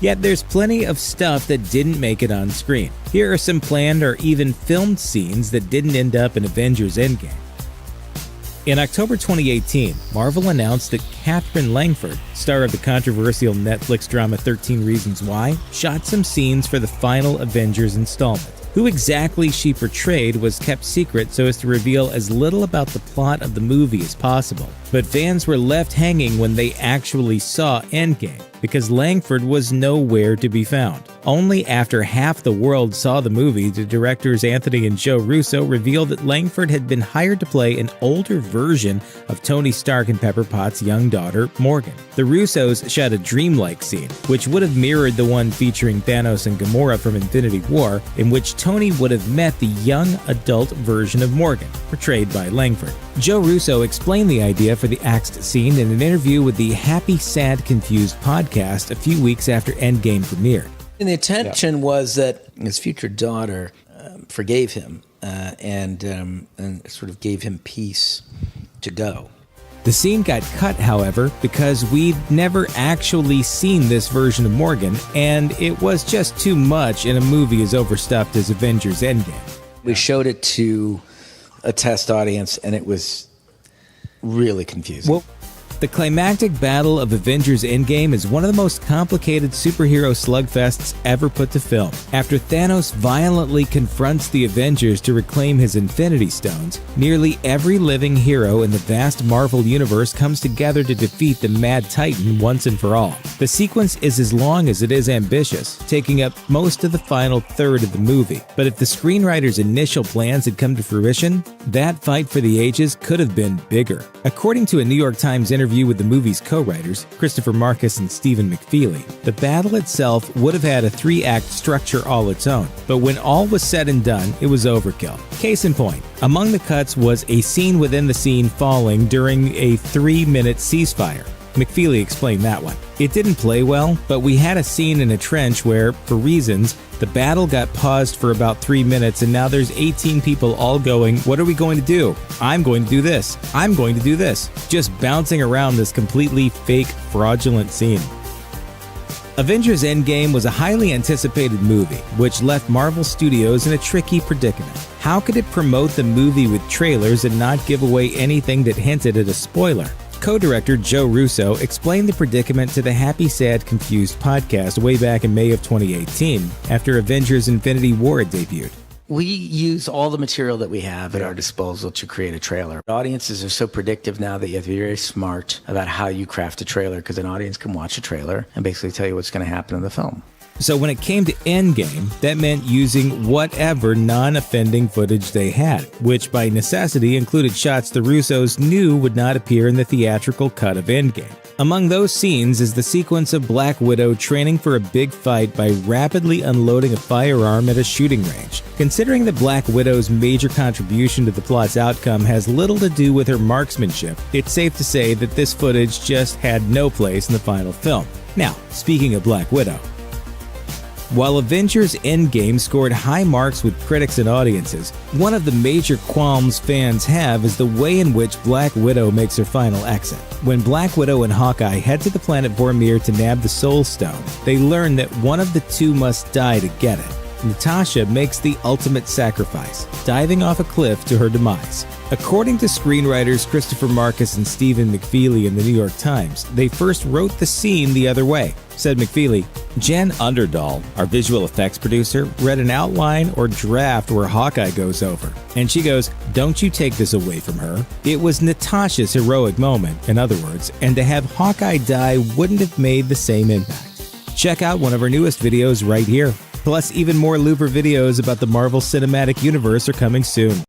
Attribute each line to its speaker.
Speaker 1: Yet there's plenty of stuff that didn't make it on screen. Here are some planned or even filmed scenes that didn't end up in Avengers Endgame. In October 2018, Marvel announced that Katherine Langford, star of the controversial Netflix drama 13 Reasons Why, shot some scenes for the final Avengers installment. Who exactly she portrayed was kept secret so as to reveal as little about the plot of the movie as possible. But fans were left hanging when they actually saw Endgame, because Langford was nowhere to be found. Only after half the world saw the movie did directors Anthony and Joe Russo reveal that Langford had been hired to play an older version of Tony Stark and Pepper Potts' young daughter, Morgan. The Russos shot a dreamlike scene, which would have mirrored the one featuring Thanos and Gamora from Infinity War, in which Tony would have met the young adult version of Morgan, portrayed by Langford. Joe Russo explained the idea for the axed scene in an interview with the Happy, Sad, Confused podcast a few weeks after Endgame premiered.
Speaker 2: And the intention was that his future daughter forgave him and sort of gave him peace to go.
Speaker 1: The scene got cut, however, because we'd never actually seen this version of Morgan, and it was just too much in a movie as overstuffed as Avengers Endgame.
Speaker 2: We showed it to a test audience, and it was really confusing.
Speaker 1: Well, the climactic battle of Avengers Endgame is one of the most complicated superhero slugfests ever put to film. After Thanos violently confronts the Avengers to reclaim his Infinity Stones, nearly every living hero in the vast Marvel universe comes together to defeat the Mad Titan once and for all. The sequence is as long as it is ambitious, taking up most of the final third of the movie. But if the screenwriter's initial plans had come to fruition, that fight for the ages could have been bigger. According to a New York Times interview with the movie's co-writers, Christopher Marcus and Stephen McFeely, the battle itself would have had a 3-act structure all its own, but when all was said and done, it was overkill. Case in point, among the cuts was a scene within the scene falling during a 3-minute ceasefire. McFeely explained that one. It didn't play well, but we had a scene in a trench where, for reasons, the battle got paused for about 3 minutes, and now there's 18 people all going, "What are we going to do? I'm going to do this. I'm going to do this." Just bouncing around this completely fake, fraudulent scene. Avengers Endgame was a highly anticipated movie, which left Marvel Studios in a tricky predicament. How could it promote the movie with trailers and not give away anything that hinted at a spoiler? Co-director Joe Russo explained the predicament to the Happy, Sad, Confused podcast way back in May of 2018, after Avengers Infinity War had debuted.
Speaker 2: We use all the material that we have at our disposal to create a trailer. Audiences are so predictive now that you have to be very smart about how you craft a trailer, because an audience can watch a trailer and basically tell you what's going to happen in the film.
Speaker 1: So when it came to Endgame, that meant using whatever non-offending footage they had, which by necessity included shots the Russos knew would not appear in the theatrical cut of Endgame. Among those scenes is the sequence of Black Widow training for a big fight by rapidly unloading a firearm at a shooting range. Considering that Black Widow's major contribution to the plot's outcome has little to do with her marksmanship, it's safe to say that this footage just had no place in the final film. Now, speaking of Black Widow, while Avengers Endgame scored high marks with critics and audiences, one of the major qualms fans have is the way in which Black Widow makes her final exit. When Black Widow and Hawkeye head to the planet Vormir to nab the Soul Stone, they learn that one of the two must die to get it. Natasha makes the ultimate sacrifice, diving off a cliff to her demise. According to screenwriters Christopher Marcus and Stephen McFeely in the New York Times, they first wrote the scene the other way. Said McFeely, "Jen Underdahl, our visual effects producer, read an outline or draft where Hawkeye goes over. And she goes, 'Don't you take this away from her.' It was Natasha's heroic moment, in other words, and to have Hawkeye die wouldn't have made the same impact." Check out one of our newest videos right here. Plus, even more Looper videos about the Marvel Cinematic Universe are coming soon.